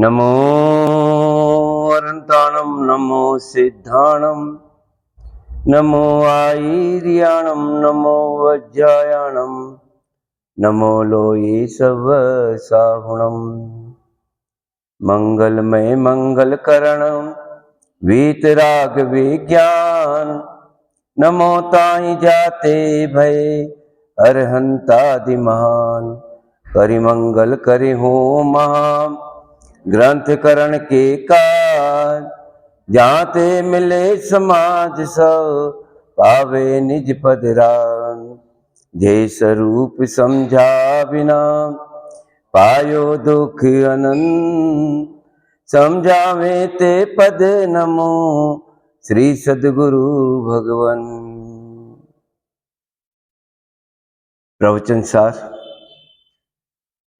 नमो अरन्ताणं नमो सिद्धाणं नमो आयर्याणं नमो वज्रायाणं नमो लोये सवसाहुणं मंगलमय मंगलकरणं वीतराग विज्ञान नमो ताहि जाते भय अरहंतादि महान करिमंगल करि हो महाम ग्रंथ करण के काज जाते मिले समाज सब पावे निज पद रान जय स्वरूप समझा बिना पायो दुख अनंत समझावे ते पद नमो श्री सद्गुरु भगवन। प्रवचन सार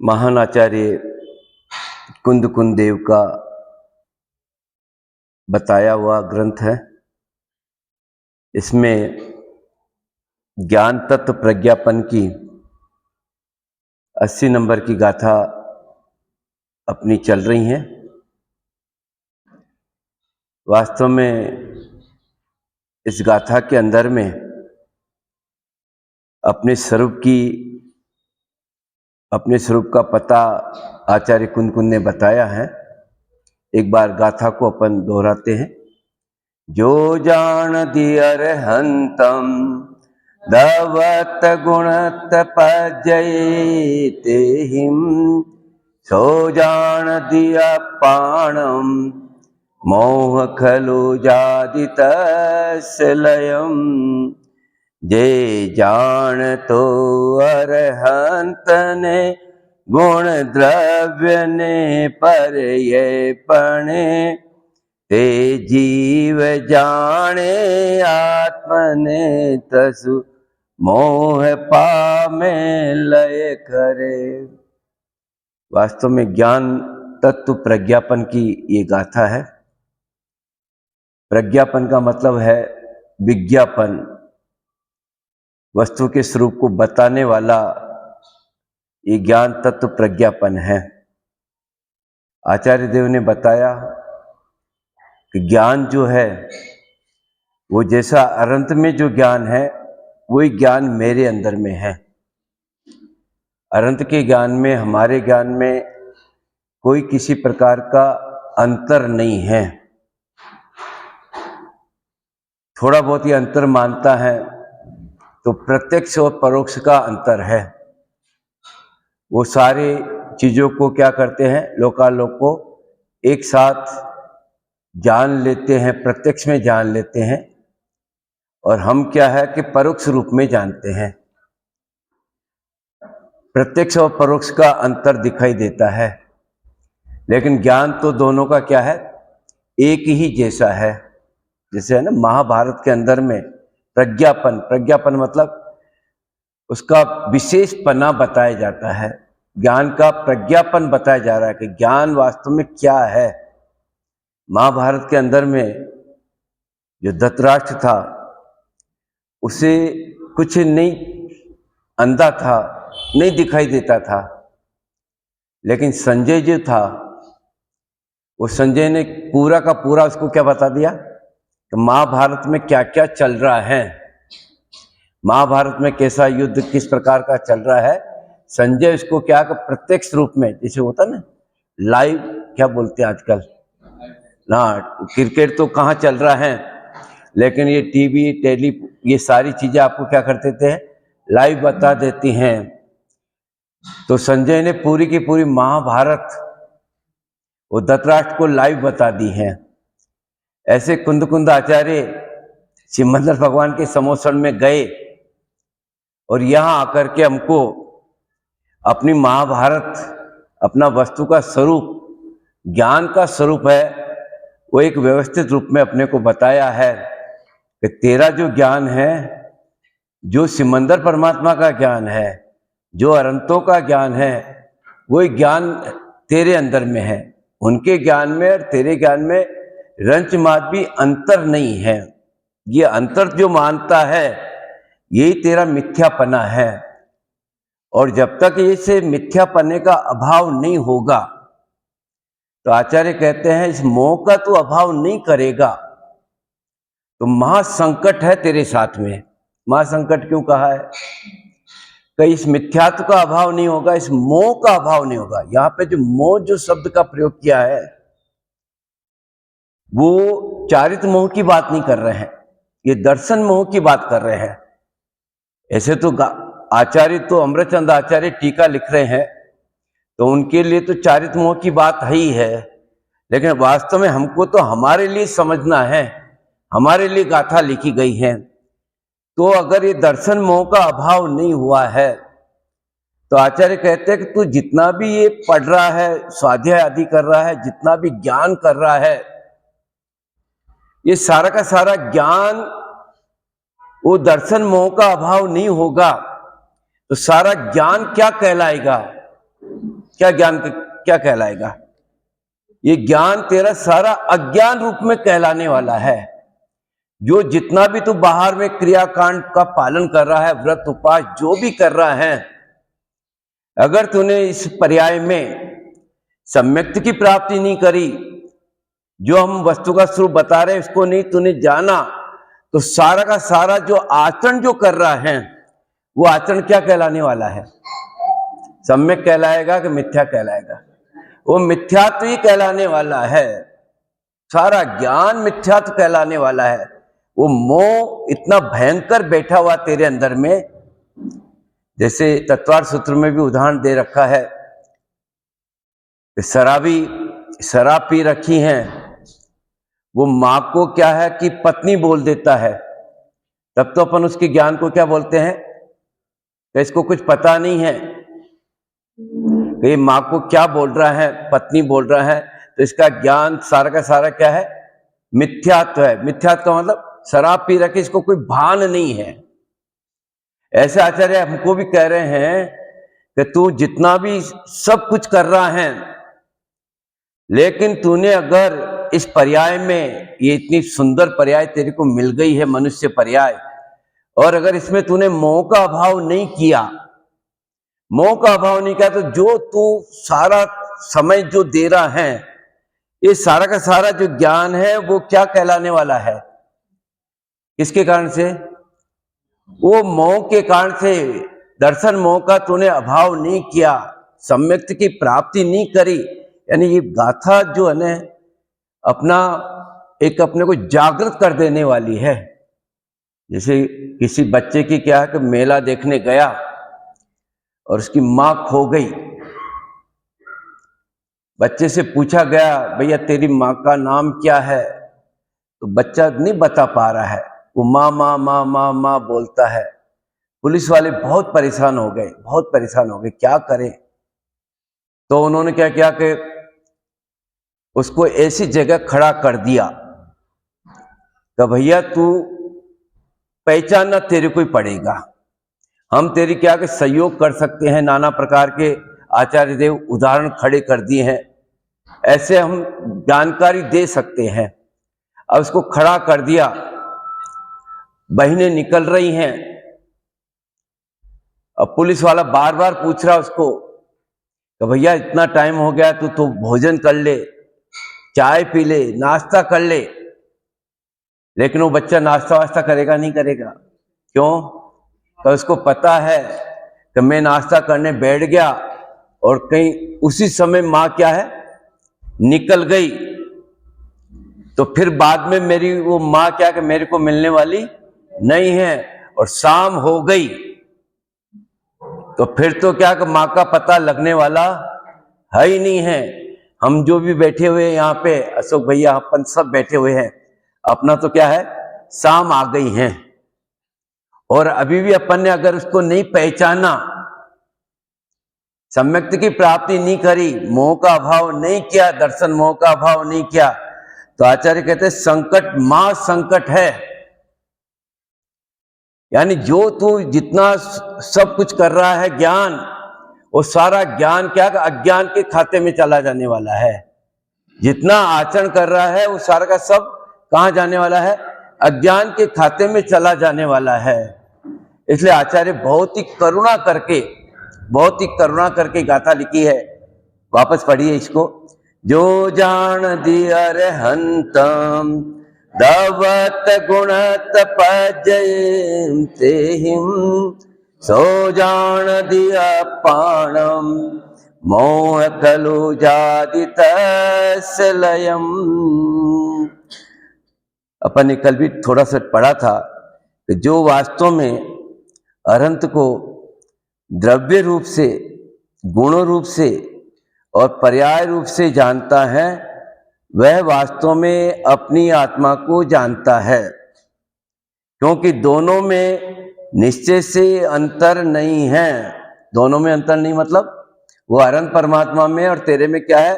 महान आचार्य कुंद देव का बताया हुआ ग्रंथ है। इसमें ज्ञान तत्व प्रज्ञापन की 80 नंबर की गाथा अपनी चल रही हैं। वास्तव में इस गाथा के अंदर में अपने स्वरूप का पता आचार्य कुंद ने बताया है। एक बार गाथा को अपन दोहराते हैं। जो जान दियर हंतम दवत गुणत पजयते हिम सो जान दिया पाणम मोह खलु जादित लयम जे जान तो अरहंत ने गुण द्रव्य ने पर ये पणे ते जीव जाने आत्मने तसु मोह पामे लय करे। वास्तव में ज्ञान तत्व प्रज्ञापन की ये गाथा है। प्रज्ञापन का मतलब है विज्ञापन, वस्तु के स्वरूप को बताने वाला ये ज्ञान तत्व प्रज्ञापन है। आचार्य देव ने बताया कि ज्ञान जो है वो जैसा अनंत में जो ज्ञान है वही ज्ञान मेरे अंदर में है। अनंत के ज्ञान में, हमारे ज्ञान में कोई किसी प्रकार का अंतर नहीं है। थोड़ा बहुत ही अंतर मानता है तो प्रत्यक्ष और परोक्ष का अंतर है। वो सारी चीजों को क्या करते हैं, लोकालोक को एक साथ जान लेते हैं, प्रत्यक्ष में जान लेते हैं, और हम क्या है कि परोक्ष रूप में जानते हैं। प्रत्यक्ष और परोक्ष का अंतर दिखाई देता है, लेकिन ज्ञान तो दोनों का क्या है, एक ही जैसा है। जैसे है ना महाभारत के अंदर में प्रज्ञापन मतलब उसका विशेष पना बताया जाता है। ज्ञान का प्रज्ञापन बताया जा रहा है कि ज्ञान वास्तव में क्या है। महाभारत के अंदर में जो धृतराष्ट्र था उसे कुछ नहीं, अंधा था, नहीं दिखाई देता था, लेकिन संजय जो था वो संजय ने पूरा का पूरा उसको क्या बता दिया कि महाभारत में क्या क्या चल रहा है, महाभारत में कैसा युद्ध किस प्रकार का चल रहा है। संजय उसको क्या कि प्रत्यक्ष रूप में, जैसे होता ना लाइव, क्या बोलते हैं आजकल ना, क्रिकेट तो कहाँ चल रहा है, लेकिन ये टीवी टेली ये सारी चीजें आपको क्या कर देते हैं, लाइव बता देती हैं। तो संजय ने पूरी की पूरी महाभारत वो धृतराष्ट्र को लाइव बता दी है। ऐसे कुंद आचार्य सिमंदर भगवान के समोसण में गए और यहाँ आकर के हमको अपनी महाभारत, अपना वस्तु का स्वरूप, ज्ञान का स्वरूप है, वो एक व्यवस्थित रूप में अपने को बताया है कि तेरा जो ज्ञान है, जो सिमंदर परमात्मा का ज्ञान है, जो अनंतों का ज्ञान है, वही ज्ञान तेरे अंदर में है। उनके ज्ञान में और तेरे ज्ञान में रंच मात भी अंतर नहीं है। ये अंतर जो मानता है यही तेरा मिथ्यापना है। और जब तक इसे मिथ्यापने का अभाव नहीं होगा, तो आचार्य कहते हैं इस मोह का तू अभाव नहीं करेगा तो महासंकट है तेरे साथ में। महासंकट क्यों कहा है? कहीं इस मिथ्यात्व का अभाव नहीं होगा, इस मोह का अभाव नहीं होगा। यहां पे जो मोह जो शब्द का प्रयोग किया है वो चारित्र मोह की बात नहीं कर रहे हैं, ये दर्शन मोह की बात कर रहे हैं। ऐसे तो आचार्य तो अमृतचंद आचार्य टीका लिख रहे हैं तो उनके लिए तो चारित्र मोह की बात ही है, लेकिन वास्तव में हमको तो हमारे लिए समझना है, हमारे लिए गाथा लिखी गई है। तो अगर ये दर्शन मोह का अभाव नहीं हुआ है तो आचार्य कहते हैं कि तू जितना भी ये पढ़ रहा है, स्वाध्याय आदि कर रहा है, जितना भी ज्ञान कर रहा है, ये सारा का सारा ज्ञान वो दर्शन मोह का अभाव नहीं होगा तो सारा ज्ञान क्या कहलाएगा? क्या ज्ञान क्या कहलाएगा? ये ज्ञान तेरा सारा अज्ञान रूप में कहलाने वाला है। जो जितना भी तू बाहर में क्रियाकांड का पालन कर रहा है, व्रत उपास जो भी कर रहा है, अगर तूने इस पर्याय में सम्यक्त की प्राप्ति नहीं करी, जो हम वस्तु का स्वरूप बता रहे हैं इसको नहीं तूने जाना, तो सारा का सारा जो आचरण जो कर रहा है वो आचरण क्या कहलाने वाला है? सम्यक कहलाएगा कि मिथ्या कहलाएगा? वो मिथ्यात्व ही कहलाने वाला है। सारा ज्ञान मिथ्यात्व कहलाने वाला है। वो मोह इतना भयंकर बैठा हुआ तेरे अंदर में, जैसे तत्वार्थ सूत्र में भी उदाहरण दे रखा है, शराबी शराब पी रखी हैं, वो माँ को क्या है कि पत्नी बोल देता है, तब तो अपन उसके ज्ञान को क्या बोलते हैं कि इसको कुछ पता नहीं है कि ये माँ को क्या बोल रहा है, पत्नी बोल रहा है, तो इसका ज्ञान सारा का सारा क्या है? मिथ्यात्व है। मिथ्यात्व का मतलब शराब पी रखे इसको कोई भान नहीं है। ऐसे आचार्य हमको भी कह रहे हैं कि तू जितना भी सब कुछ कर रहा है, लेकिन तूने अगर इस पर्याय में, ये इतनी सुंदर पर्याय तेरे को मिल गई है मनुष्य पर्याय, और अगर इसमें तूने मोह का अभाव नहीं किया, मोह का अभाव नहीं किया, तो जो तू सारा समय जो दे रहा है, ये सारा का सारा जो ज्ञान है वो क्या कहलाने वाला है? किसके कारण से? वो मोह के कारण से। दर्शन मोह का तूने अभाव नहीं किया, सम्यक्त की प्राप्ति नहीं करी। यानी ये गाथा जो है ना अपना एक अपने को जागृत कर देने वाली है। जैसे किसी बच्चे की क्या है कि मेला देखने गया और उसकी मां खो गई, बच्चे से पूछा गया भैया तेरी मां का नाम क्या है, तो बच्चा नहीं बता पा रहा है, वो माँ माँ माँ माँ माँ बोलता है। पुलिस वाले बहुत परेशान हो गए, बहुत परेशान हो गए, क्या करें? तो उन्होंने क्या किया कि उसको ऐसी जगह खड़ा कर दिया कि भैया तू पहचानना तेरे को ही पड़ेगा, हम तेरी क्या कि सहयोग कर सकते हैं। नाना प्रकार के आचार्य देव उदाहरण खड़े कर दिए हैं, ऐसे हम जानकारी दे सकते हैं। अब उसको खड़ा कर दिया, बहनें निकल रही हैं, अब पुलिस वाला बार बार पूछ रहा उसको तो भैया इतना टाइम हो गया, तू तो भोजन कर ले, चाय पी ले, नाश्ता कर ले। लेकिन वो बच्चा नाश्ता वास्ता करेगा नहीं करेगा? क्यों? तो उसको पता है कि मैं नाश्ता करने बैठ गया और कहीं उसी समय माँ क्या है निकल गई, तो फिर बाद में मेरी वो माँ क्या कि मेरे को मिलने वाली नहीं है और शाम हो गई, तो फिर तो क्या कि माँ का पता लगने वाला है ही नहीं है। हम जो भी बैठे हुए हैं यहाँ पे, अशोक भैया अपन सब बैठे हुए हैं, अपना तो क्या है शाम आ गई है, और अभी भी अपन ने अगर उसको नहीं पहचाना, सम्यक्त की प्राप्ति नहीं करी, मोह का अभाव नहीं किया, दर्शन मोह का अभाव नहीं किया, तो आचार्य कहते हैं संकट मां संकट है। यानी जो तू जितना सब कुछ कर रहा है ज्ञान, वो सारा ज्ञान क्या अज्ञान के खाते में चला जाने वाला है। जितना आचरण कर रहा है वो सारा का सब कहाँ जाने वाला है? अज्ञान के खाते में चला जाने वाला है। इसलिए आचार्य बहुत ही करुणा करके गाथा लिखी है, वापस पढ़िए इसको, जो जान दिया रे हंतम दवत गुणत पजय ते हिम सो जान दिया पाणम मोह कलु जादित लयम। अपन ने कल भी थोड़ा सा पढ़ा था कि जो वास्तव में अनंत को द्रव्य रूप से, गुण रूप से और पर्याय रूप से जानता है, वह वास्तव में अपनी आत्मा को जानता है, क्योंकि दोनों में निश्चय से अंतर नहीं है। दोनों में अंतर नहीं मतलब वो अनंत परमात्मा में और तेरे में क्या है,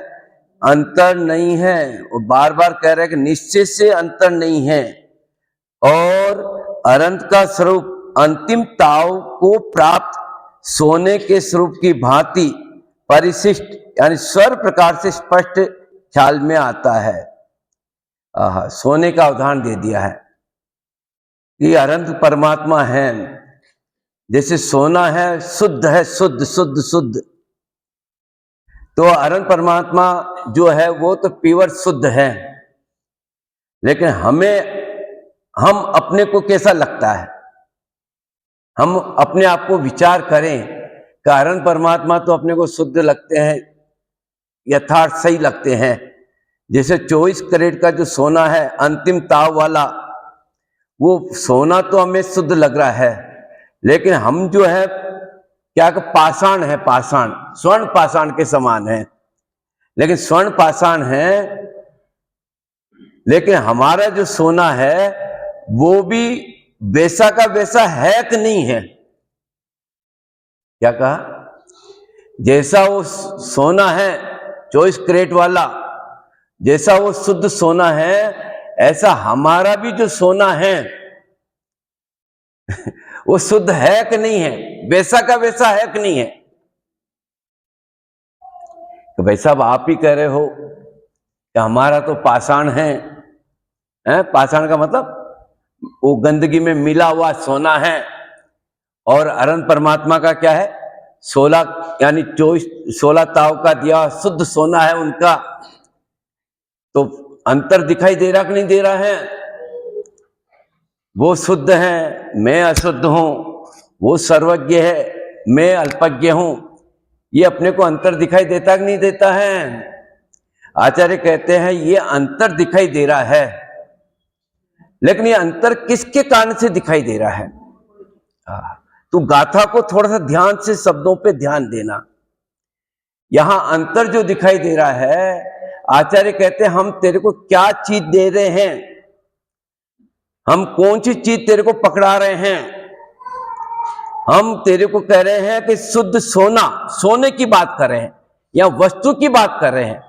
अंतर नहीं है। वो बार बार कह रहा है कि निश्चय से अंतर नहीं है। और अनंत का स्वरूप अंतिम ताव को प्राप्त सोने के स्वरूप की भांति परिशिष्ट यानी स्वर प्रकार से स्पष्ट ख्याल में आता है। सोने का उदाहरण दे दिया है कि अनंत परमात्मा है, जैसे सोना है, शुद्ध है, शुद्ध शुद्ध शुद्ध। तो अनंत परमात्मा जो है वो तो प्योर शुद्ध है, लेकिन हम अपने को कैसा लगता है, हम अपने आप को विचार करें कि अनंत परमात्मा तो अपने को शुद्ध लगते हैं, यथार्थ सही लगते हैं। जैसे 24 कैरेट का जो सोना है अंतिम ताव वाला, वो सोना तो हमें शुद्ध लग रहा है, लेकिन हम जो है क्या कि पाषाण है, पाषाण, स्वर्ण पाषाण के समान है। लेकिन स्वर्ण पाषाण है, लेकिन हमारा जो सोना है वो भी वैसा का वैसा है कि नहीं है। क्या कहा? जैसा वो सोना है 24 कैरेट वाला, जैसा वो शुद्ध सोना है, ऐसा हमारा भी जो सोना है वो शुद्ध है कि नहीं है, वैसा का वैसा है कि नहीं है। तो भाई साहब आप ही कह रहे हो कि हमारा तो पाषाण है, पाषाण का मतलब वो गंदगी में मिला हुआ सोना है, और अनंत परमात्मा का क्या है, 16 यानी 16 ताव का दिया शुद्ध सोना है उनका। तो अंतर दिखाई दे रहा कि नहीं दे रहा है? वो शुद्ध है, मैं अशुद्ध हूं, वो सर्वज्ञ है, मैं अल्पज्ञ हूं। ये अपने को अंतर दिखाई देता कि नहीं देता है? आचार्य कहते हैं ये अंतर दिखाई दे रहा है, लेकिन ये अंतर किसके कारण से दिखाई दे रहा है? तो गाथा को थोड़ा सा ध्यान से शब्दों पे ध्यान देना। यहां अंतर जो दिखाई दे रहा है, आचार्य कहते हैं हम तेरे को क्या चीज दे रहे हैं, हम कौन सी चीज तेरे को पकड़ा रहे हैं। हम तेरे को कह रहे हैं कि शुद्ध सोना, सोने की बात कर रहे हैं, या वस्तु की बात कर रहे हैं,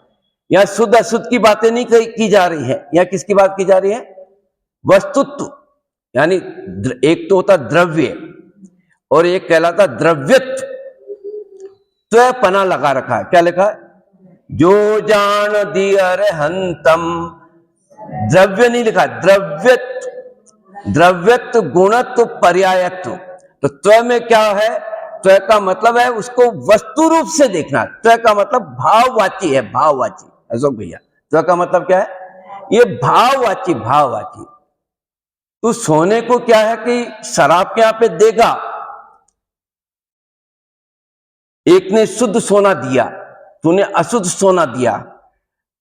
या शुद्ध अशुद्ध की बातें नहीं की जा रही है। या किसकी बात की जा रही है? वस्तुत्व, यानी एक तो होता द्रव्य और एक कहलाता द्रव्यत्व। त्वपना लगा रखा है, क्या लिखा है? जो जान दिया रे हंतम, द्रव्य नहीं लिखा, द्रव्यत्व, द्रव्यत्व गुणत्व पर्यायत्व। तो त्व में क्या है? त्व का मतलब है उसको वस्तु रूप से देखना। त्व का मतलब भाववाची है, भाववाची। अशोक भैया, त्व का मतलब क्या है? ये भाववाची, भाववाची। तो सोने को क्या है कि शराब के यहां पे देगा, एक ने शुद्ध सोना दिया, तूने अशुद्ध सोना दिया,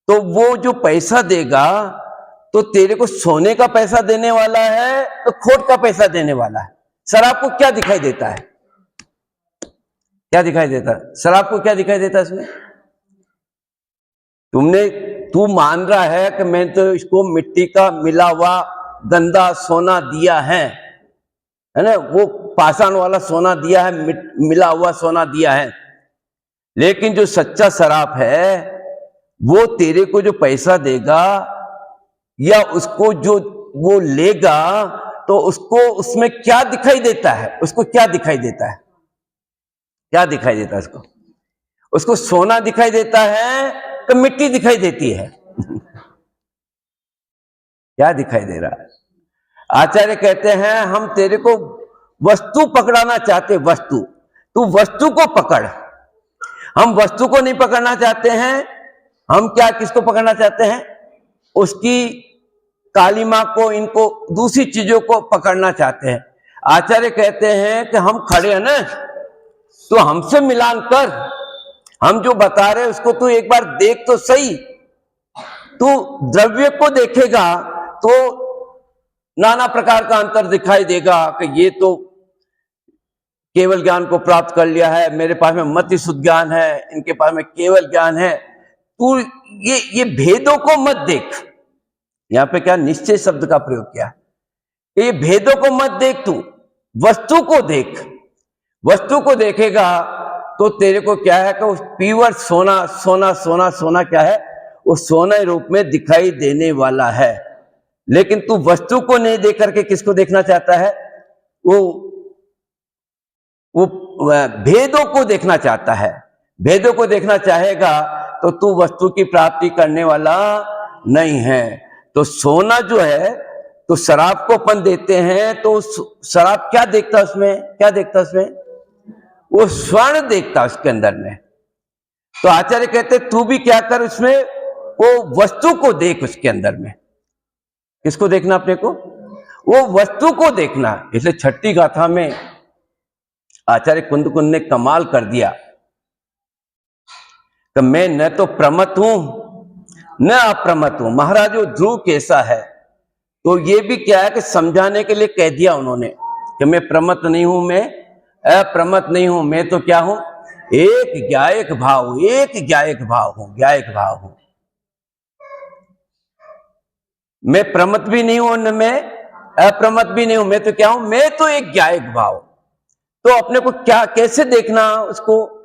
तो वो जो पैसा देगा तो तेरे को सोने का पैसा देने वाला है तो खोट का पैसा देने वाला है। शराब को क्या दिखाई देता है? क्या दिखाई देता है? शराब को क्या दिखाई देता है इसमें? तू मान रहा है कि मैं तो इसको मिट्टी का मिला हुआ गंदा सोना दिया है ना, वो पाषाण वाला सोना दिया है, मिला हुआ सोना दिया है। लेकिन जो सच्चा शराब है वो तेरे को जो पैसा देगा या उसको जो वो लेगा, तो उसको उसमें क्या दिखाई देता है? उसको क्या दिखाई देता है? क्या दिखाई देता है उसको? उसको सोना दिखाई देता है कि मिट्टी दिखाई देती है? क्या दिखाई दे रहा है? आचार्य कहते हैं हम तेरे को वस्तु पकड़ाना चाहते, वस्तु, तू वस्तु को पकड़। हम वस्तु को नहीं पकड़ना चाहते हैं, हम क्या किसको पकड़ना चाहते हैं? उसकी कालिमा को, इनको दूसरी चीजों को पकड़ना चाहते हैं। आचार्य कहते हैं कि हम खड़े हैं ना, तो हमसे मिलान कर, हम जो बता रहे उसको तू एक बार देख तो सही। तू द्रव्य को देखेगा तो नाना प्रकार का अंतर दिखाई देगा कि ये तो केवल ज्ञान को प्राप्त कर लिया है, मेरे पास में मति शुद्ध ज्ञान है, इनके पास में केवल ज्ञान है। तू ये भेदों को मत देख। यहां पे क्या निश्चय शब्द का प्रयोग किया है, ये भेदों को मत देख, तू वस्तु को देख। वस्तु को देखेगा तो तेरे को क्या है कि उस प्योर सोना सोना सोना सोना क्या है, वो सोना रूप में दिखाई देने वाला है। लेकिन तू वस्तु को नहीं देख करके किसको देखना चाहता है? वो भेदों को देखना चाहता है। भेदों को देखना चाहेगा तो तू वस्तु की प्राप्ति करने वाला नहीं है। तो सोना जो है, तो शराब को अपन देते हैं तो शराब क्या देखता है उसमें? क्या देखता है उसमें? वो स्वर्ण देखता है उसके अंदर में। तो आचार्य कहते तू भी क्या कर, उसमें वो वस्तु को देख, उसके अंदर में। किसको देखना? अपने को, वो वस्तु को देखना। इसलिए छठी गाथा में आचार्य कुंद ने कमाल कर दिया कि मैं न तो प्रमत हूं न अप्रमत हूं। महाराज वो ध्रुव कैसा है, तो ये भी क्या है कि समझाने के लिए कह दिया उन्होंने कि मैं प्रमत नहीं हूं, मैं अप्रमत नहीं हूं, मैं तो क्या हूं? एक ज्ञायक भाव, एक ज्ञायक भाव हूं, ज्ञायक भाव हूं। मैं प्रमत भी नहीं हूं न मैं अप्रमत भी नहीं हूं, मैं तो क्या हूं? मैं तो एक ज्ञायक भाव। तो अपने को क्या, कैसे देखना उसको?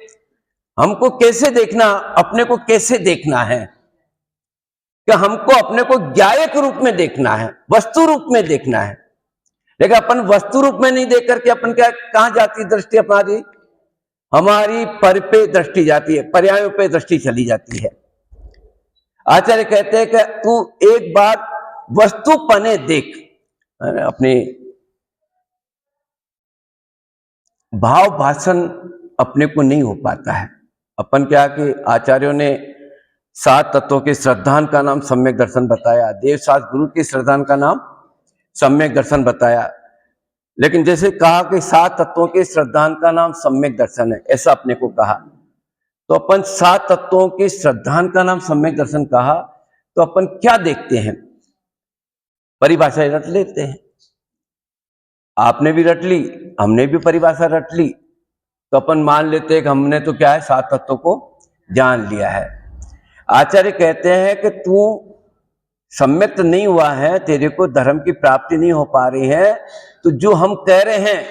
हमको कैसे देखना? अपने को कैसे देखना है कि हमको अपने को ज्ञायक रूप में देखना है, वस्तु रूप में देखना है। लेकिन अपन वस्तु रूप में नहीं देख करके अपन क्या, कहां जाती दृष्टि अपनी? हमारी पर पे दृष्टि जाती है, पर्यायों पे दृष्टि चली जाती है। आचार्य कहते हैं कि तू एक बार वस्तु पने देख। अपने भाव भाषण अपने को नहीं हो पाता है। अपन क्या कि आचार्यों ने 7 तत्वों के श्रद्धान का नाम सम्यक दर्शन बताया, देवशास्त्र गुरु के श्रद्धान का नाम सम्यक दर्शन बताया। लेकिन जैसे कहा कि 7 तत्वों के श्रद्धान का नाम सम्यक दर्शन है, ऐसा अपने को कहा, तो अपन 7 तत्वों के श्रद्धान का नाम सम्यक दर्शन कहा, तो अपन क्या देखते हैं? परिभाषा रट लेते हैं। आपने भी रट ली, हमने भी परिभाषा रट ली, तो अपन मान लेते हैं कि हमने तो क्या है, 7 तत्वों को जान लिया है। आचार्य कहते हैं कि तू सम्यक्त नहीं हुआ है, तेरे को धर्म की प्राप्ति नहीं हो पा रही है, तो जो हम कह रहे हैं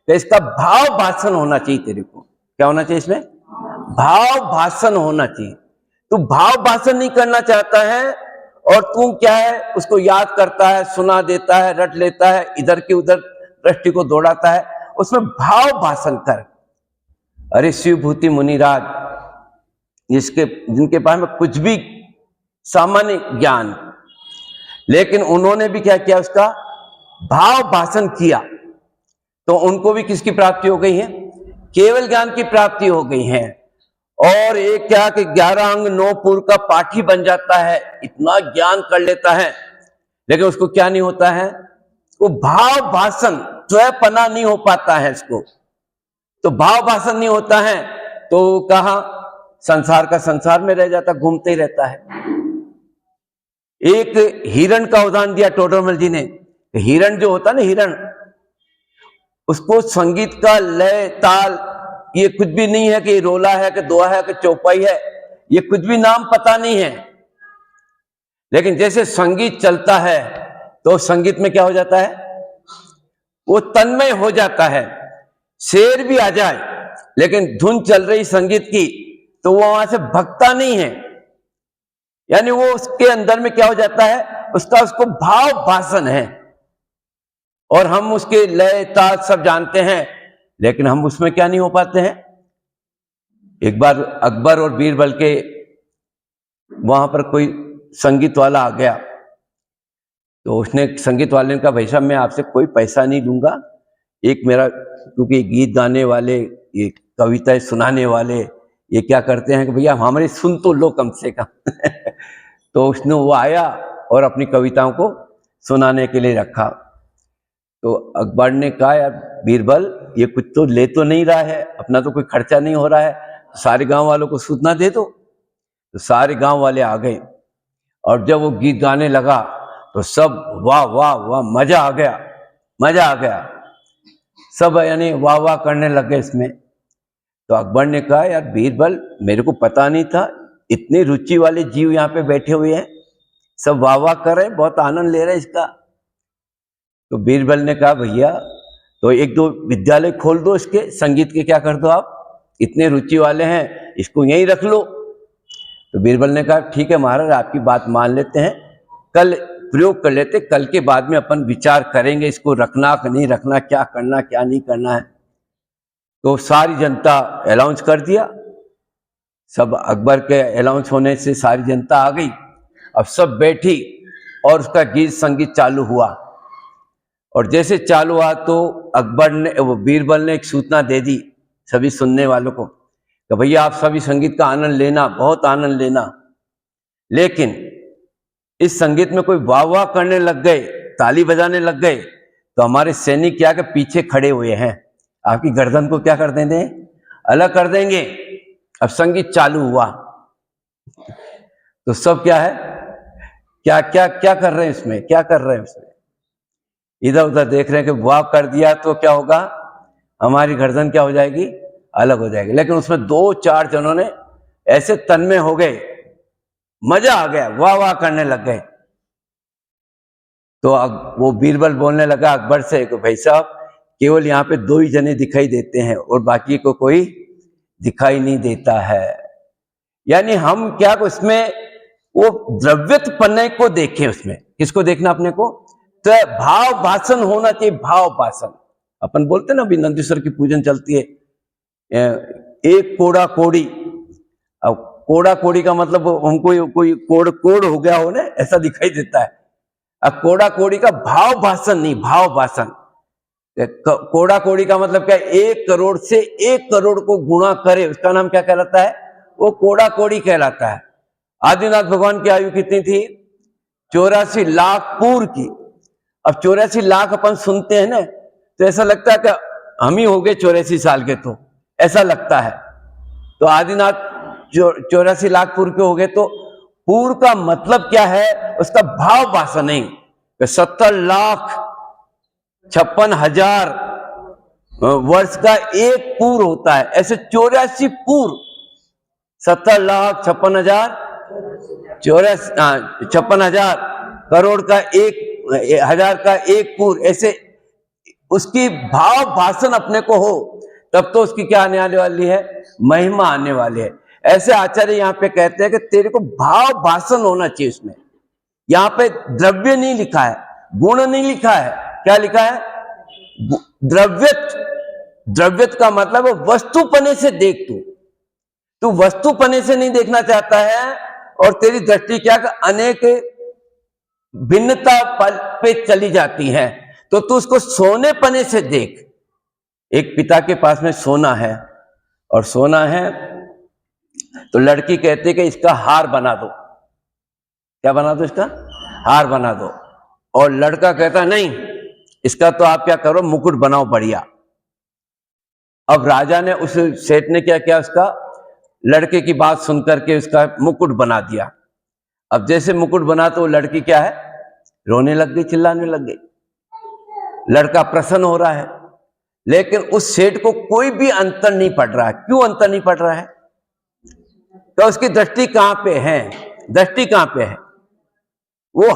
तो इसका भाव भाषण होना चाहिए। तेरे को क्या होना चाहिए? इसमें भाव भाषण होना चाहिए। तू भाव भाषण नहीं करना चाहता है और तू क्या है, उसको याद करता है, सुना देता है, रट लेता है, इधर की उधर दृष्टि को दौड़ाता है। उसमें भाव भाषण कर। अरे शिवभूति मुनिराज, जिनके पास में कुछ भी सामान्य ज्ञान, लेकिन उन्होंने भी क्या किया, उसका भाव भाषण किया, तो उनको भी किसकी प्राप्ति हो गई है? केवल ज्ञान की प्राप्ति हो गई है। और एक क्या कि 11 अंग 9 पूर्व का पाठी बन जाता है, इतना ज्ञान कर लेता है, लेकिन उसको क्या नहीं होता है? वो भाव भाषण स्वयंपना नहीं हो पाता है इसको। तो भाव भाषण नहीं होता है तो कहा संसार का संसार में रह जाता, घूमते ही रहता है। एक हिरण का उदाहरण दिया टोडरमल जी ने। हिरण जो होता है ना, हिरण, उसको संगीत का लय ताल ये कुछ भी नहीं है कि रोला है कि दोहा है कि चौपाई है, ये कुछ भी नाम पता नहीं है। लेकिन जैसे संगीत चलता है तो संगीत में क्या हो जाता है? वो तन्मय हो जाता है। शेर भी आ जाए लेकिन धुन चल रही संगीत की तो वो वहां से भगता नहीं है, यानी वो उसके अंदर में क्या हो जाता है, उसको भाव भाषण है। और हम उसके लय ताल सब जानते हैं, लेकिन हम उसमें क्या नहीं हो पाते हैं। एक बार अकबर और बीरबल के वहां पर कोई संगीत वाला आ गया, तो उसने संगीत वाले ने कहा, भाई साहब मैं आपसे कोई पैसा नहीं लूंगा, एक मेरा, क्योंकि गीत गाने वाले, ये कविताएं सुनाने वाले, ये क्या करते हैं कि भैया हमारी सुन तो लो कम से कम। तो उसने वो आया और अपनी कविताओं को सुनाने के लिए रखा। तो अकबर ने कहा यार बीरबल, ये कुछ तो ले तो नहीं रहा है, अपना तो कोई खर्चा नहीं हो रहा है, सारे गांव वालों को सूचना दे दो। तो सारे गांव वाले आ गए और जब वो गीत गाने लगा तो सब वाह वाह वाह, मजा आ गया, मजा आ गया, सब यानी वाह वाह करने लग गए इसमें। तो अकबर ने कहा यार बीरबल, मेरे को पता नहीं था इतनी रुचि वाले जीव यहाँ पे बैठे हुए हैं, सब वाह वाह कर रहे हैं, बहुत आनंद ले रहे हैं इसका। तो बीरबल ने कहा भैया तो एक दो विद्यालय खोल दो इसके, संगीत के, क्या कर दो आप, इतने रुचि वाले हैं, इसको यहीं रख लो। तो बीरबल ने कहा ठीक है महाराज, आपकी बात मान लेते हैं, कल प्रयोग कर लेते, कल के बाद में अपन विचार करेंगे इसको रखना कि नहीं रखना, क्या करना क्या नहीं करना है। तो सारी जनता अनाउंस कर दिया, सब अकबर के अनाउंस होने से सारी जनता आ गई, अब सब बैठी और उसका गीत संगीत चालू हुआ। और जैसे चालू हुआ तो अकबर ने, वो बीरबल ने एक सूचना दे दी सभी सुनने वालों को कि भैया आप सभी संगीत का आनंद लेना, बहुत आनंद लेना, लेकिन इस संगीत में कोई वाह वाह करने लग गए, ताली बजाने लग गए, तो हमारे सैनिक क्या के पीछे खड़े हुए हैं, आपकी गर्दन को क्या कर देंगे, अलग कर देंगे। अब संगीत चालू हुआ तो सब क्या है, क्या क्या क्या कर रहे हैं इसमें, क्या कर रहे हैं इसमें, इधर उधर देख रहे हैं कि वाह कर दिया तो क्या होगा, हमारी गर्दन क्या हो जाएगी, अलग हो जाएगी। लेकिन उसमें दो चार जनों ने ऐसे तन्मय हो गए, मजा आ गया, वाह वाह करने लग गए। तो वो बीरबल बोलने लगा अकबर से कि भाई साहब, केवल यहाँ पे दो ही जने दिखाई देते हैं और बाकी को कोई दिखाई नहीं देता है, यानी हम क्या उसमें वो द्रव्यत पन्ने को देखें, उसमें किसको देखना अपने को, तो भाव भाषण होना चाहिए, भाव भाषण। अपन बोलते ना अभी नंदीश्वर की पूजन चलती है, एक कोड़ा कोड़ी, अब कोड़ा कोड़ी का मतलब हमको कोई कोड़ कोड़ हो गया हो ना, ऐसा दिखाई देता है। अब कोड़ा कोड़ी का भाव भाषण नहीं, भाव भाषण। कोड़ा कोड़ी का मतलब क्या, 1 करोड़ से 1 करोड़ को गुणा करे, उसका नाम क्या कहलाता है, वो कोड़ा कोड़ी कहलाता है। आदिनाथ भगवान की आयु कितनी थी, 84 लाख पूर्व की। अब 84 लाख अपन सुनते हैं ना तो ऐसा लगता है कि हम ही हो गए 84 साल के, तो ऐसा लगता है। तो आदिनाथ 84 लाख पूर्व के हो गए, तो पूर्व का मतलब क्या है, उसका भाव भाषण नहीं, 70,56,000 वर्ष का एक पूर्व होता है, ऐसे 84 पूर्व, 70,56,000 56,000 करोड़ का एक, 1000 का एक पूर्व, ऐसे उसकी भाव भाषण अपने को हो, तब तो उसकी क्या आने वाली है, महिमा आने वाली है। ऐसे आचार्य यहाँ पे कहते हैं कि तेरे को भाव भाषण होना चाहिए उसमें। यहाँ पे द्रव्य नहीं लिखा है, गुण नहीं लिखा है, क्या लिखा है, द्रव्यत। द्रव्यत का मतलब वस्तुपने से देख, तू वस्तुपने से नहीं देखना चाहता है, और तेरी दृष्टि क्या अनेक भिन्नता पे चली जाती है, तो तू उसको सोने पने से देख। एक पिता के पास में सोना है, और सोना है तो लड़की कहती है कि इसका हार बना दो, क्या बना दो, इसका हार बना दो। और लड़का कहता है नहीं, इसका तो आप क्या करो, मुकुट बनाओ बढ़िया। अब राजा ने, उस सेठ ने क्या किया, उसका लड़के की बात सुनकर के उसका मुकुट बना दिया। अब जैसे मुकुट बना तो लड़की क्या है, रोने लग गई, चिल्लाने लग गई। लड़का प्रसन्न हो रहा है, लेकिन उस सेठ को कोई भी अंतर नहीं पड़ रहा है। क्यों अंतर नहीं पड़ रहा है, तो उसकी दृष्टि कहां पे है, दृष्टि कहां पे है, वो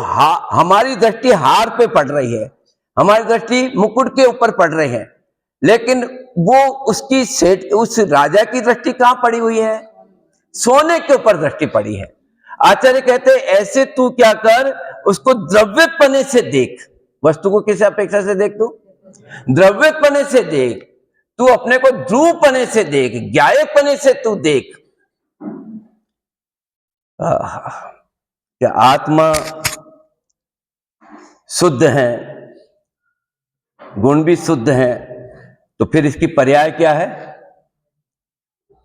हमारी दृष्टि हार पे पड़ रही है, हमारी दृष्टि मुकुट के ऊपर पड़ रही है, लेकिन वो उसकी सेठ, उस राजा की दृष्टि कहां पड़ी हुई है, सोने के ऊपर दृष्टि पड़ी है। आचार्य कहते हैं ऐसे तू क्या कर, उसको द्रव्यपने से देख, वस्तु को किस अपेक्षा से देख, तू द्रव्यपने से देख, तू अपने को ध्रुवपने से देख, ज्ञायपने से तू देख। क्या आत्मा शुद्ध है, गुण भी शुद्ध है, तो फिर इसकी पर्याय क्या है,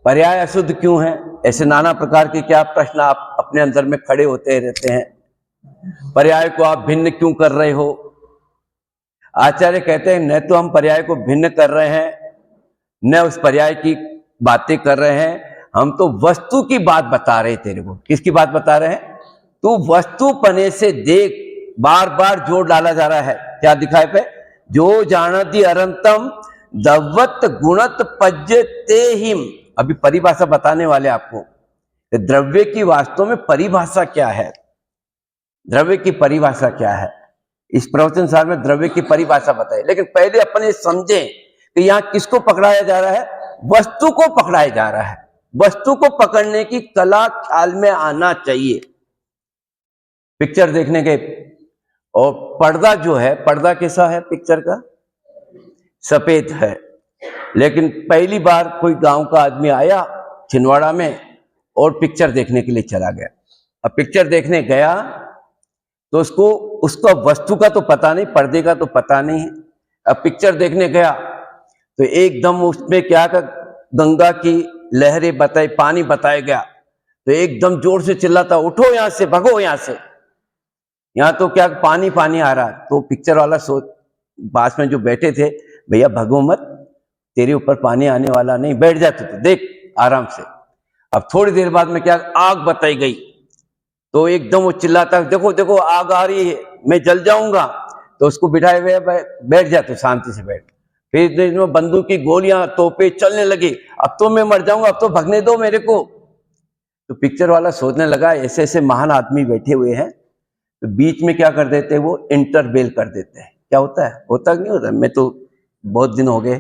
पर्याय अशुद्ध क्यों है? ऐसे नाना प्रकार के क्या प्रश्न आप अपने अंदर में खड़े होते रहते हैं। पर्याय को आप भिन्न क्यों कर रहे हो? आचार्य कहते हैं न तो हम पर्याय को भिन्न कर रहे हैं, न उस पर्याय की बातें कर रहे हैं, हम तो वस्तु की बात बता रहे तेरे को। किसकी बात बता रहे हैं? तू वस्तु पने से देख, बार बार जोर डाला जा रहा है। क्या दिखाए पे? जो जानती अरंतम दवत गुणत पज्यते हिम। अभी परिभाषा बताने वाले आपको, द्रव्य की वास्तव में परिभाषा क्या है, द्रव्य की परिभाषा क्या है। इस प्रवचन सार में द्रव्य की परिभाषा बताए, लेकिन पहले अपने समझें कि यहां किसको पकड़ाया जा रहा है? वस्तु को पकड़ाया जा रहा है। वस्तु को पकड़ने की कला ख्याल में आना चाहिए। पिक्चर देखने के, और पर्दा जो है, पर्दा कैसा है पिक्चर का? सफेद है। लेकिन पहली बार कोई गांव का आदमी आया छिंदवाड़ा में और पिक्चर देखने के लिए चला गया। अब पिक्चर देखने गया तो उसको वस्तु का तो पता नहीं, पर्दे का तो पता नहीं है। अब पिक्चर देखने गया तो एकदम उसमें क्या का गंगा की लहरें बताई, पानी बताया गया, तो एकदम जोर से चिल्लाता, उठो यहां से, भगो यहां से, यहां तो क्या पानी पानी आ रहा। तो पिक्चर वाला पास में जो बैठे थे, भैया भगो मत, तेरे ऊपर पानी आने वाला नहीं, बैठ जाते तो देख आराम से। अब थोड़ी देर बाद में क्या आग बताई गई, तो एकदम वो चिल्लाता, देखो देखो आग आ रही है, मैं जल जाऊंगा। तो उसको बिठाए हुए बैठ जा, तो शांति से बैठ। फिर इसमें बंदूक की गोलियां तोपे चलने लगी, अब तो मैं मर जाऊंगा, अब तो भगने दो मेरे को। तो पिक्चर वाला सोचने लगा ऐसे ऐसे महान आदमी बैठे हुए हैं, तो बीच में क्या कर देते हैं, वो इंटरवेल कर देते हैं। क्या होता है? होता नहीं होता? मैं तो बहुत दिन हो गए।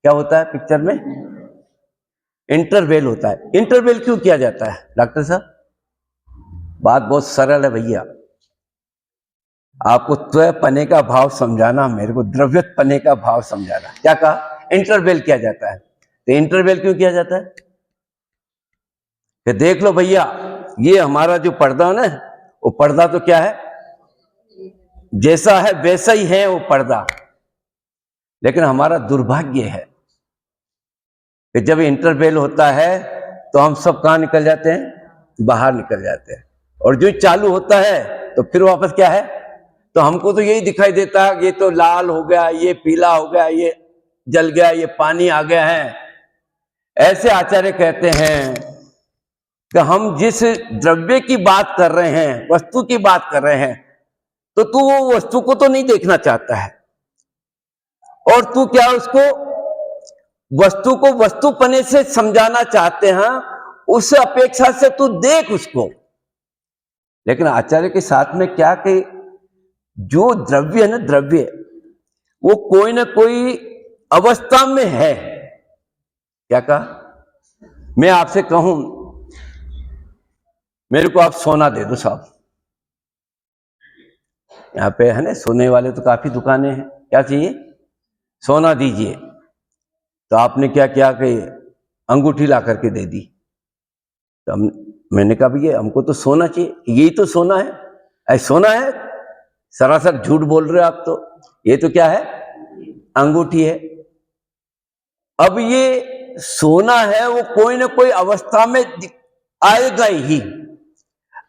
क्या होता है पिक्चर में? इंटरवेल होता है। इंटरवेल क्यों किया जाता है डॉक्टर साहब? बात बहुत सरल है भैया, आपको त्वय पने का भाव समझाना, मेरे को द्रव्यत पने का भाव समझाना। क्या कहा? इंटरवेल किया जाता है। तो इंटरवेल क्यों किया जाता है? कि देख लो भैया, ये हमारा जो पर्दा है ना, वो पर्दा तो क्या है, जैसा है वैसा ही है वो पर्दा। लेकिन हमारा दुर्भाग्य है कि जब इंटरवेल होता है तो हम सब कहां निकल जाते हैं? बाहर निकल जाते हैं। और जो चालू होता है तो फिर वापस क्या है? तो हमको तो यही दिखाई देता है, ये तो लाल हो गया, ये पीला हो गया, ये जल गया, ये पानी आ गया है। ऐसे आचार्य कहते हैं कि हम जिस द्रव्य की बात कर रहे हैं, वस्तु की बात कर रहे हैं, तो तू वो वस्तु को तो नहीं देखना चाहता है, और तू क्या उसको वस्तु को वस्तुपने से समझाना चाहते हैं। उस अपेक्षा से तू देख उसको। लेकिन आचार्य के साथ में क्या कि जो द्रव्य है ना, द्रव्य वो कोई ना कोई अवस्था में है। क्या कहा? मैं आपसे कहूं मेरे को आप सोना दे दो साहब, यहां पे है ना सोने वाले तो काफी दुकानें हैं, क्या चाहिए? सोना दीजिए। तो आपने क्या किया कि अंगूठी ला करके दे दी। तो मैंने कहा भैया हमको तो सोना चाहिए, यही तो सोना है। ऐसा सोना है? सरासर झूठ बोल रहे हो आप तो। ये तो क्या है? अंगूठी है। अब ये सोना है, वो कोई ना कोई अवस्था में आएगा ही।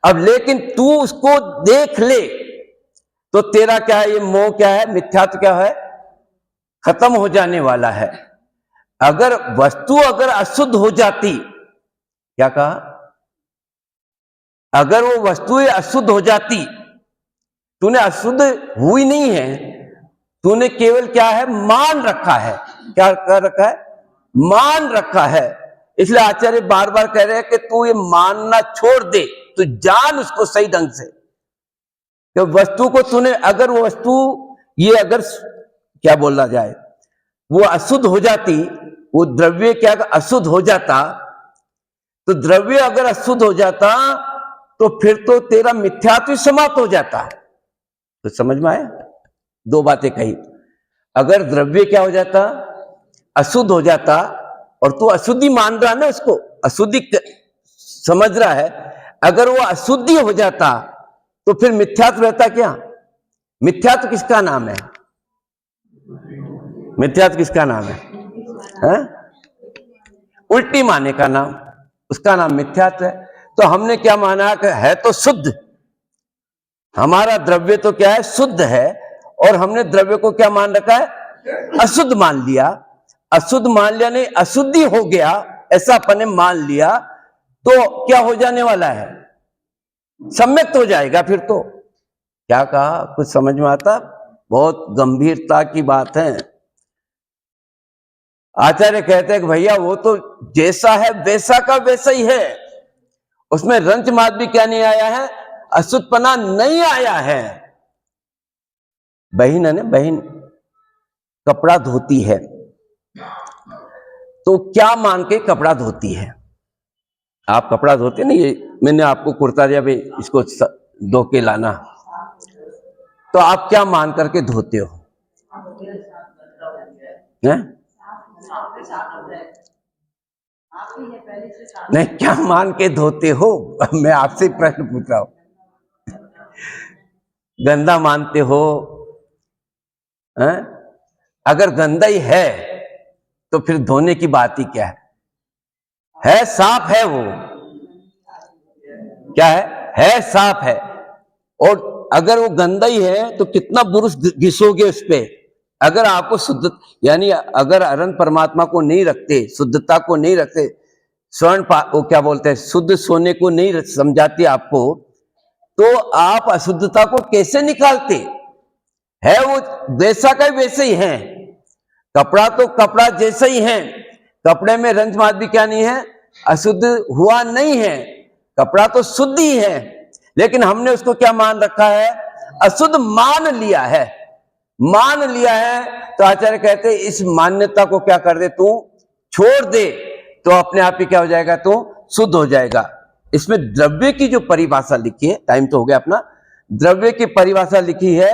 अब लेकिन तू उसको देख ले तो तेरा क्या है, ये मोह क्या है, मिथ्यात्व क्या है, खत्म हो जाने वाला है। अगर वस्तु अगर अशुद्ध हो जाती, क्या कहा? अगर वो वस्तु अशुद्ध हो जाती, तूने अशुद्ध हुई नहीं है, तूने केवल क्या है, मान रखा है। क्या कर रखा है? मान रखा है। इसलिए आचार्य बार बार कह रहे हैं कि तू ये मानना छोड़ दे, तू जान उसको सही ढंग से कि वस्तु को तूने, अगर वो वस्तु ये अगर क्या बोला जाए, वो अशुद्ध हो जाती, वो द्रव्य क्या अशुद्ध हो जाता, तो द्रव्य अगर अशुद्ध हो जाता तो फिर तो तेरा मिथ्यात्व समाप्त हो जाता। तो समझ में आया? दो बातें कही। अगर द्रव्य क्या हो जाता, अशुद्ध हो जाता, और तू अशुद्धि मान रहा ना, उसको अशुद्धि समझ रहा है, अगर वो अशुद्धि हो जाता तो फिर मिथ्यात्व रहता क्या? मिथ्यात्व किसका नाम है? मिथ्यात्व किसका नाम है? उल्टी माने का नाम, उसका नाम मिथ्यात्व है। तो हमने क्या माना कि है तो शुद्ध, हमारा द्रव्य तो क्या है, शुद्ध है, और हमने द्रव्य को क्या मान रखा है, अशुद्ध मान लिया। अशुद्ध मान लिया नहीं, अशुद्धि हो गया, ऐसा अपने मान लिया, तो क्या हो जाने वाला है, सम्यक्त हो जाएगा। फिर तो क्या कहा, कुछ समझ में आता? बहुत गंभीरता की बात है। आचार्य कहते हैं कि भैया वो तो जैसा है वैसा का वैसा ही है, उसमें रंच मात भी क्या नहीं आया है, अशुद्धपना नहीं आया है। बहन है ना, बहन कपड़ा धोती है, तो क्या मान के कपड़ा धोती है? आप कपड़ा धोते नहीं, ये मैंने आपको कुर्ता दिया भाई इसको धो के लाना, तो आप क्या मान करके धोते हो? है? नहीं, क्या मान के धोते हो? मैं आपसे प्रश्न पूछ रहा हूं। गंदा मानते हो? है? अगर गंदा ही है तो फिर धोने की बात ही क्या है साफ है वो, क्या है साफ है। और अगर वो गंदा ही है तो कितना बुरुश घिसोगे उस पे? अगर आपको शुद्ध, यानी अगर अनंत परमात्मा को नहीं रखते, शुद्धता को नहीं रखते, स्वर्ण वो क्या बोलते हैं, शुद्ध सोने को नहीं समझाती आपको, तो आप अशुद्धता को कैसे निकालते? है वो वैसा का वैसे ही है, कपड़ा तो कपड़ा जैसा ही है, कपड़े में रंज मात भी क्या नहीं है, अशुद्ध हुआ नहीं है, कपड़ा तो शुद्ध ही है, लेकिन हमने उसको क्या मान रखा है, अशुद्ध मान लिया है। मान लिया है तो आचार्य कहते इस मान्यता को क्या कर दे, तू छोड़ दे, तो अपने आप ही क्या हो जाएगा, तू शुद्ध हो जाएगा। इसमें द्रव्य की जो परिभाषा लिखी है, टाइम तो हो गया अपना, द्रव्य की परिभाषा लिखी है,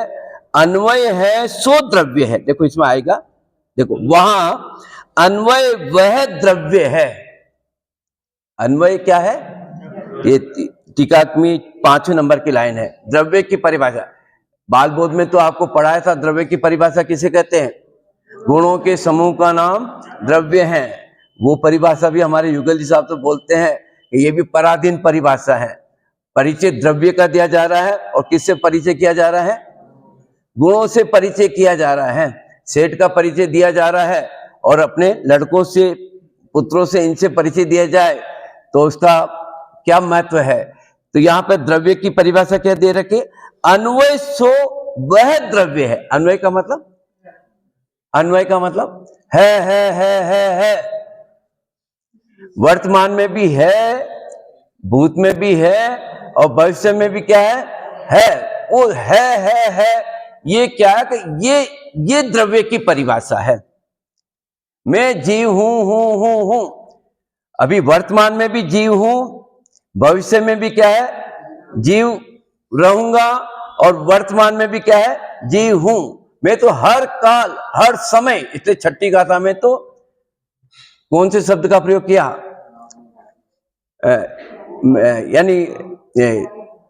अन्वय है सो द्रव्य है। देखो इसमें आएगा, देखो वहां अन्वय वह द्रव्य है। अन्वय क्या है, ये टीका में 5वें नंबर की लाइन है, द्रव्य की परिभाषा। बाल बोध में तो आपको पढ़ाया था, द्रव्य की परिभाषा किसे कहते हैं, गुणों के समूह का नाम द्रव्य है। वो परिभाषा भी हमारे युगल जी साहब तो बोलते हैं कि ये भी पराधीन परिभाषा है। परिचय द्रव्य का दिया जा रहा है, और किससे परिचय किया जा रहा है, गुणों से परिचय किया जा रहा है। सेठ का परिचय दिया जा रहा है, और अपने लड़कों से, पुत्रों से, इनसे परिचय दिया जाए तो उसका क्या महत्व है। तो यहाँ पे द्रव्य की परिभाषा क्या दे रखी, अन्वय सो वह द्रव्य है। अन्वय का मतलब, अन्वय का मतलब है। वर्तमान में भी है, भूत में भी है, और भविष्य में भी क्या है वो है। ये क्या है कि ये द्रव्य की परिभाषा है। मैं जीव हूं, अभी वर्तमान में भी जीव हूं, भविष्य में भी क्या है, जीव रहूंगा, और वर्तमान में भी क्या है, जीव हूं। मैं तो हर काल हर समय, इसलिए छठी गाथा में तो कौन से शब्द का प्रयोग किया, यानी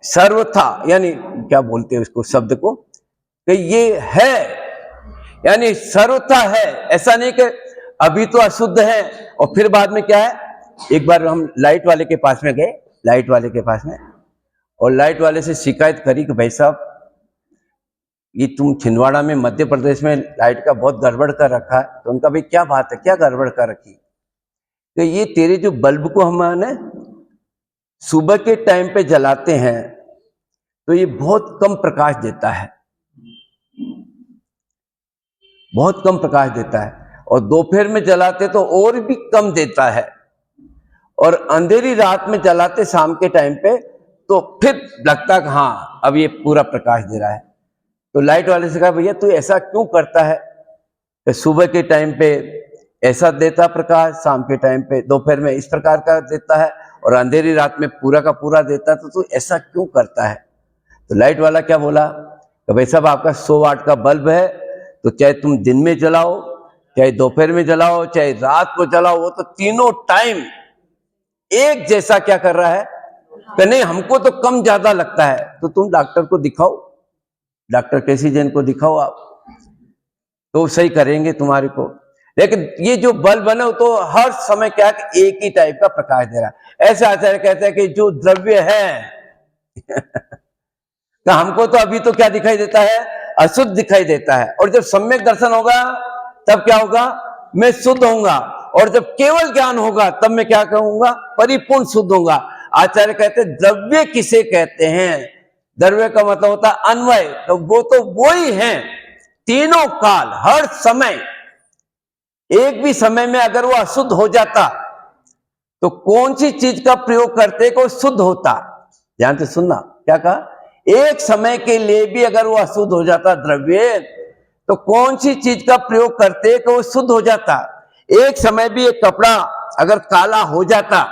सर्वथा, यानी क्या बोलते हैं उसको शब्द को, कि ये है, यानी सर्वथा है। ऐसा नहीं कि अभी तो अशुद्ध है और फिर बाद में क्या है। एक बार हम लाइट वाले के पास में गए, लाइट वाले के पास में, और लाइट वाले से शिकायत करी कि भाई साहब, ये तुम छिंदवाड़ा में मध्य प्रदेश में लाइट का बहुत गड़बड़ कर रखा है। तो उनका भाई क्या बात है, क्या गड़बड़ कर रखी? तो ये तेरे जो बल्ब को हमने सुबह के टाइम पे जलाते हैं तो ये बहुत कम प्रकाश देता है, बहुत कम प्रकाश देता है, और दोपहर में जलाते तो और भी कम देता है, और अंधेरी रात में जलाते शाम के टाइम पे तो फिर लगता कि हाँ अब ये पूरा प्रकाश दे रहा है। तो लाइट वाले से कहा, भैया तू ऐसा क्यों करता है कि सुबह के टाइम पे ऐसा देता प्रकाश, शाम के टाइम पे दोपहर में इस प्रकार का देता है, और अंधेरी रात में पूरा का पूरा देता है, तो तू ऐसा क्यों करता है? तो लाइट वाला क्या बोला कि भाई साहब, आपका 100 वाट का बल्ब है, तो चाहे तुम दिन में जलाओ, चाहे दोपहर में जलाओ, चाहे रात को जलाओ, वो तो तीनों टाइम एक जैसा क्या कर रहा है कि नहीं, हमको तो कम ज्यादा लगता है। तो तुम डॉक्टर को दिखाओ, डॉक्टर केसी जैन को दिखाओ आप, तो सही करेंगे तुम्हारे को। लेकिन ये जो बल्ब है ना तो हर समय क्या है, एक ही टाइप का प्रकाश दे रहा है। ऐसे आचार्य कहते हैं कि जो द्रव्य है तो हमको तो अभी तो क्या दिखाई देता है, अशुद्ध दिखाई देता है, और जब सम्यक दर्शन होगा तब क्या होगा, मैं शुद्ध होऊंगा, और जब केवल ज्ञान होगा तब मैं क्या कहूंगा, परिपूर्ण शुद्ध होऊंगा। आचार्य कहते हैं द्रव्य किसे कहते हैं, द्रव्य का मतलब होता है अन्वय, तो वो ही है तीनों काल, हर समय। एक भी समय में अगर वो अशुद्ध हो जाता तो कौन सी चीज का प्रयोग करते को शुद्ध होता। ध्यान से सुनना, क्या कहा, एक समय के लिए भी अगर वो अशुद्ध हो जाता द्रव्य, तो कौन सी चीज का प्रयोग करते कि वो शुद्ध हो जाता। एक समय भी एक कपड़ा अगर काला हो जाता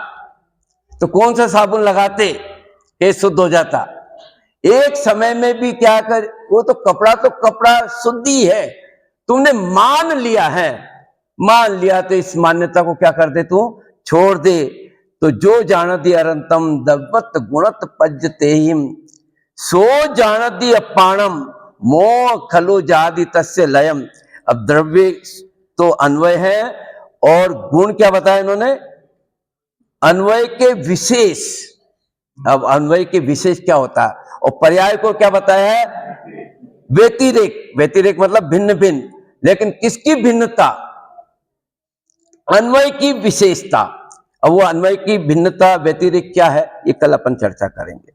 तो कौन सा साबुन लगाते कि शुद्ध हो जाता। एक समय में भी क्या कर, वो तो कपड़ा शुद्ध ही है, तुमने मान लिया है, मान लिया तो इस मान्यता को क्या कर दे, तू छोड़ दे। तो जो जानती अरंतम दवत गुणत पज्जते हिम, सो जानती अपाणम मोह खलु जादि तस्य लयम। अब द्रव्य तो अन्वय है, और गुण क्या बताया इन्होंने, अन्वय के विशेष। अब अन्वय के विशेष क्या होता है, और पर्याय को क्या बताया है, व्यतिरेक। व्यतिरेक मतलब भिन्न भिन्न, लेकिन किसकी भिन्नता, अन्वय की विशेषता। अब वो अन्वय की भिन्नता व्यतिरेक क्या है, ये कल अपन चर्चा करेंगे।